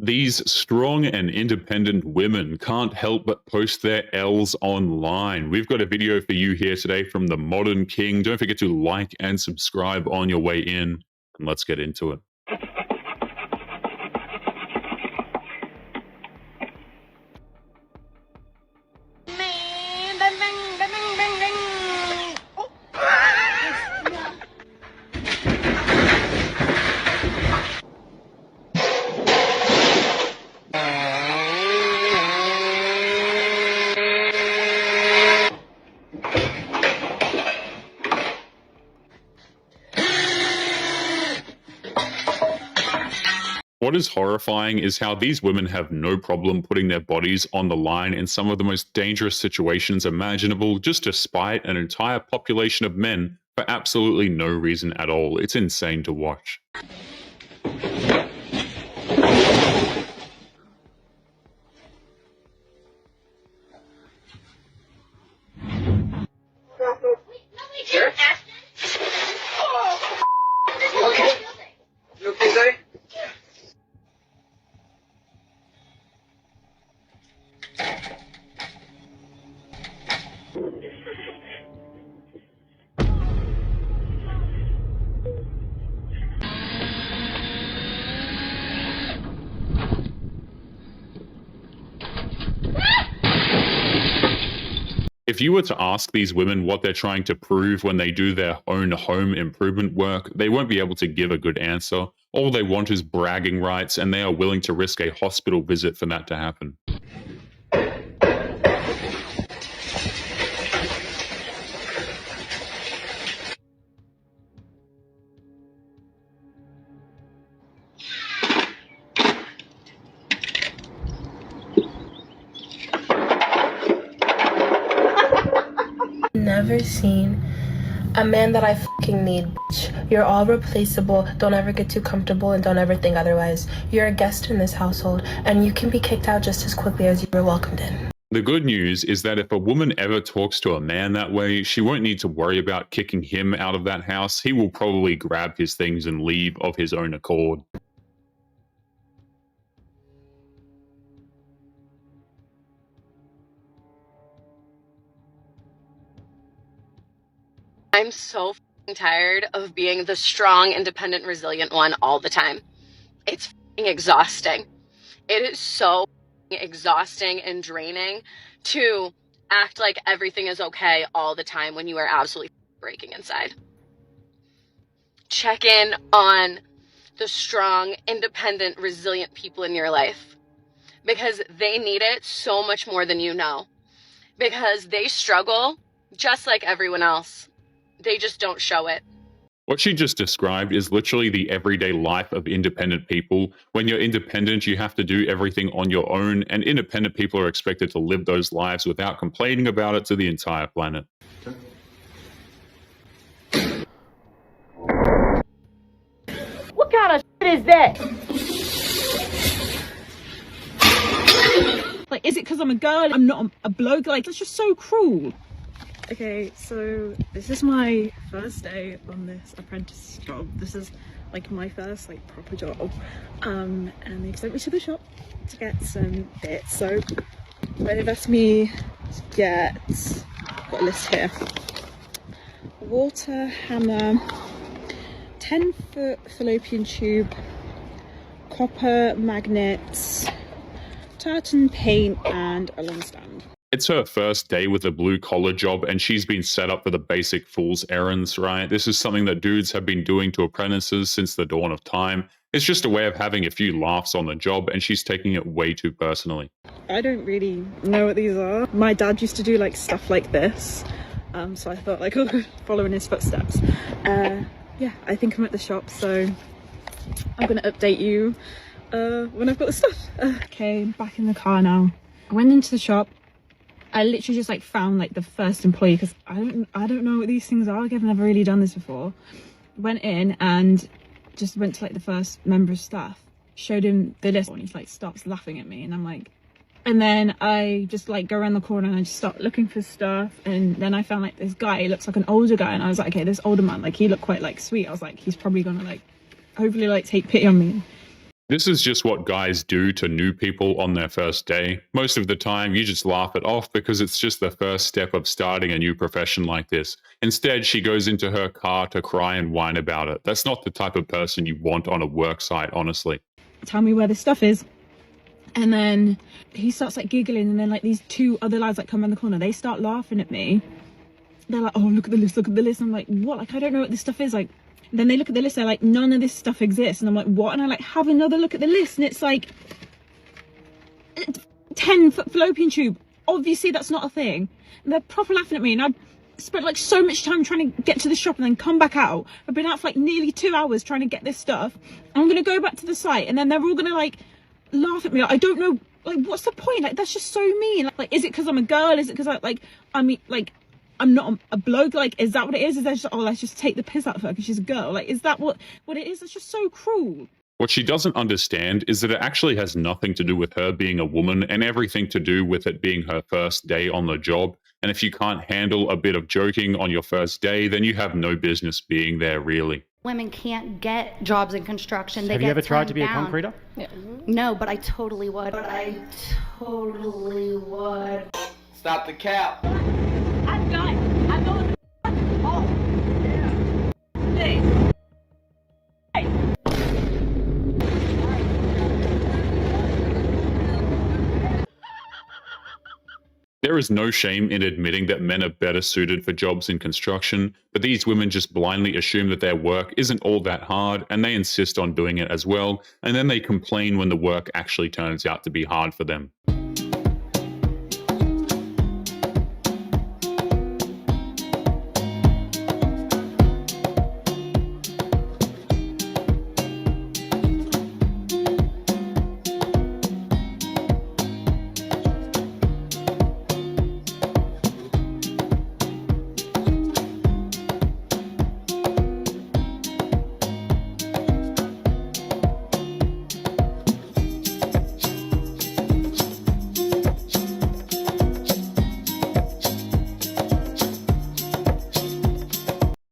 These strong and independent women can't help but post their L's online. We've got a video for you here today from the Modern King. Don't forget to like and subscribe on your way in, and let's get into it. What is horrifying is how these women have no problem putting their bodies on the line in some of the most dangerous situations imaginable, just to spite an entire population of men for absolutely no reason at all. It's insane to watch. If you were to ask these women what they're trying to prove when they do their own home improvement work, they won't be able to give a good answer. All they want is bragging rights, and they are willing to risk a hospital visit for that to happen. Never seen a man that I fucking need, bitch. You're all replaceable. Don't ever get too comfortable and don't ever think otherwise. You're a guest in this household and you can be kicked out just as quickly as you were welcomed in. The good news is that if a woman ever talks to a man that way, she won't need to worry about kicking him out of that house. He will probably grab his things and leave of his own accord. I'm so tired of being the strong, independent, resilient one all the time. It's exhausting. It is so exhausting and draining to act like everything is okay all the time when you are absolutely breaking inside. Check in on the strong, independent, resilient people in your life because they need it so much more than you know. Because they struggle just like everyone else. They just don't show it. What she just described is literally the everyday life of independent people. When you're independent, you have to do everything on your own, and independent people are expected to live those lives without complaining about it to the entire planet. What kind of shit is that? Like, is it because I'm a girl? I'm not a bloke? Like, that's just so cruel. Okay, so this is my first day on this apprentice job. This is like my first like proper job. And they sent me to the shop to get some bits. So they've asked me to get, got a list here. Water hammer, 10-foot fallopian tube, copper magnets, tartan paint, and a long stand. It's her first day with a blue-collar job, and she's been set up for the basic fool's errands, right? This is something that dudes have been doing to apprentices since the dawn of time. It's just a way of having a few laughs on the job, and she's taking it way too personally. I don't really know what these are. My dad used to do like stuff like this, so I thought like, oh, follow in his footsteps. Yeah, I think I'm at the shop, so I'm gonna update you when I've got the stuff. Okay, back in the car now. I went into the shop. I literally just like found like the first employee because I don't know what these things are. Like, I've never really done this before. Went in and just went to like the first member of staff, showed him the list, and he like starts laughing at me, and I'm like, and then I just like go around the corner and I just start looking for stuff, and then I found like this guy. He looks like an older guy, and I was like, okay, this older man, like he looked quite like sweet. I was like, he's probably gonna like hopefully like take pity on me. This is just what guys do to new people on their first day. Most of the time, you just laugh it off because it's just the first step of starting a new profession like this. Instead, she goes into her car to cry and whine about it. That's not the type of person you want on a work site, honestly. Tell me where this stuff is. And then he starts like giggling, and then like these two other lads that come around the corner, they start laughing at me. They're like, oh, look at the list, look at the list. I'm like, what? Like, I don't know what this stuff is. Like, then they look at the list, they're like, none of this stuff exists. And I'm like, what? And I like have another look at the list, and it's like 10-foot fallopian tube. Obviously that's not a thing. And they're proper laughing at me, and I've spent like so much time trying to get to the shop and then come back out. I've been out for like nearly 2 hours trying to get this stuff. I'm gonna go back to the site, and then they're all gonna like laugh at me. Like, I don't know, like, what's the point? Like, that's just so mean. Like, is it because I'm a girl? Is it because I mean, like, I'm not a bloke? Like, is that what it is? Is that just, oh, let's just take the piss out of her because she's a girl? Like, is that what it is? It's just so cruel. What she doesn't understand is that it actually has nothing to do with her being a woman and everything to do with it being her first day on the job. And if you can't handle a bit of joking on your first day, then you have no business being there, really. Women can't get jobs in construction. They Have get you ever tried to turned be a down. concreter? Yeah. No, but I totally would. Stop the cap. I'm going. Oh, yeah. Please. Hey. There is no shame in admitting that men are better suited for jobs in construction, but these women just blindly assume that their work isn't all that hard and they insist on doing it as well, and then they complain when the work actually turns out to be hard for them.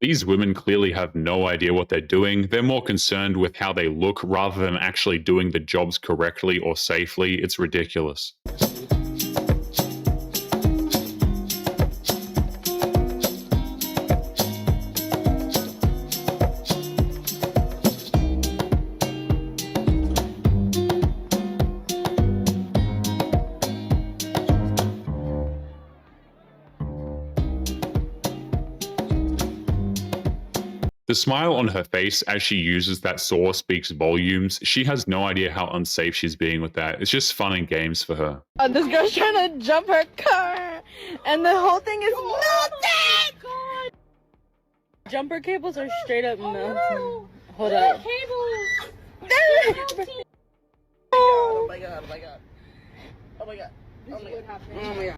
These women clearly have no idea what they're doing. They're more concerned with how they look rather than actually doing the jobs correctly or safely. It's ridiculous. The smile on her face as she uses that saw speaks volumes. She has no idea how unsafe she's being with that. It's just fun and games for her. This girl's trying to jump her car, and the whole thing is melting! God. Jumper cables are straight up melting. No. Hold up. Cables. Oh my god, oh my god. Oh my god. Oh my god. Oh my god.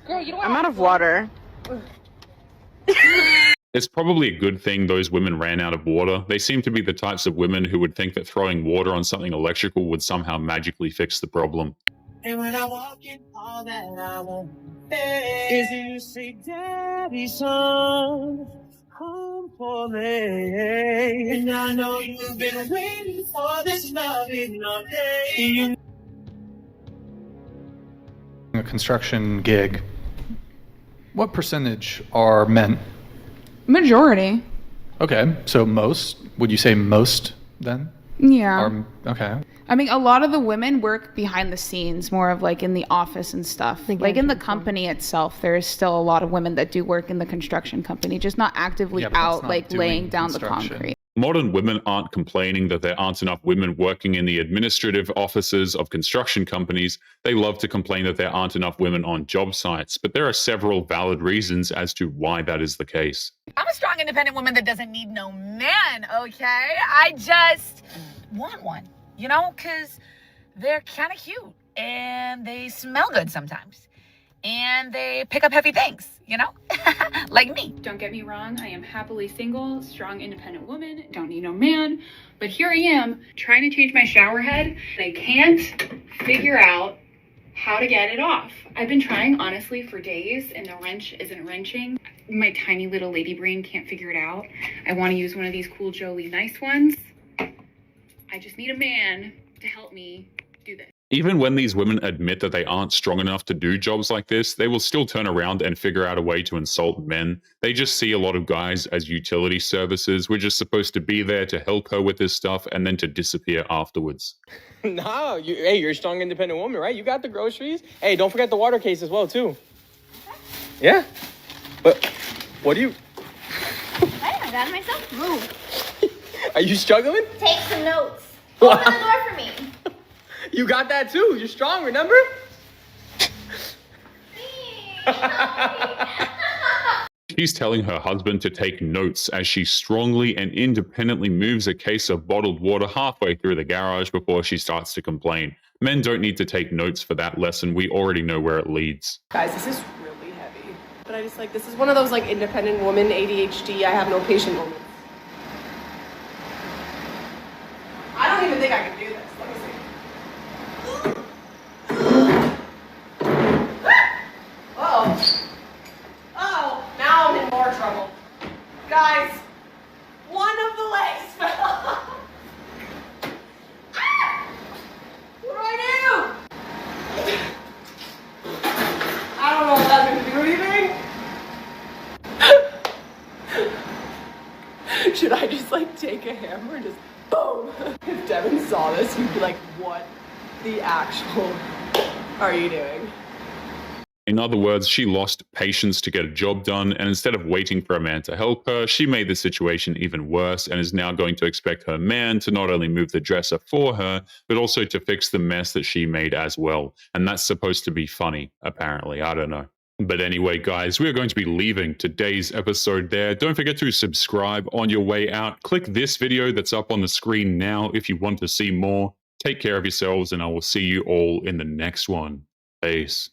Girl, you don't I'm out of water. It's probably a good thing those women ran out of water. They seem to be the types of women who would think that throwing water on something electrical would somehow magically fix the problem. And when I walk in, all that I want is you say, Daddy, son, home for me. And I know you've been waiting for this loving all day. A construction gig, what percentage are men? Majority. Okay, so most, would you say most then? Yeah. Okay. I mean, a lot of the women work behind the scenes, more of like in the office and stuff. Like in the company itself, there is still a lot of women that do work in the construction company, just not actively out like laying down the concrete. Modern women aren't complaining that there aren't enough women working in the administrative offices of construction companies. They love to complain that there aren't enough women on job sites, but there are several valid reasons as to why that is the case. I'm a strong, independent woman that doesn't need no man, okay? I just want one, you know, because they're kind of cute and they smell good sometimes. And they pick up heavy things, you know, like me. Don't get me wrong, I am happily single, strong, independent woman, don't need no man. But here I am trying to change my shower head. I can't figure out how to get it off. I've been trying honestly for days and the wrench isn't wrenching. My tiny little lady brain can't figure it out. I want to use one of these cool Jolie nice ones. I just need a man to help me do this. Even when these women admit that they aren't strong enough to do jobs like this, they will still turn around and figure out a way to insult men. They just see a lot of guys as utility services, which is supposed to be there to help her with this stuff and then to disappear afterwards. No, hey, you're a strong, independent woman, right? You got the groceries. Hey, don't forget the water case as well, too. Yeah? But what do you... Hey, I got it myself. Move. Are you struggling? Take some notes. Open the door for me. You got that, too. You're strong, remember? She's telling her husband to take notes as she strongly and independently moves a case of bottled water halfway through the garage before she starts to complain. Men don't need to take notes for that lesson. We already know where it leads. Guys, this is really heavy. But I just this is one of those independent woman ADHD, I have no patient moments. I don't even think I can do this. Let me see. Uh-oh. Uh-oh. Now I'm in more trouble. Guys, one of the legs fell off. Ah! What do I do? I don't know if that's going to do anything. Should I just take a hammer and just boom? If Devin saw this, he'd be like, what the actual are you doing? In other words, she lost patience to get a job done, and instead of waiting for a man to help her, she made the situation even worse and is now going to expect her man to not only move the dresser for her, but also to fix the mess that she made as well. And that's supposed to be funny, apparently. I don't know. But anyway, guys, we are going to be leaving today's episode there. Don't forget to subscribe on your way out. Click this video that's up on the screen now if you want to see more. Take care of yourselves, and I will see you all in the next one. Peace.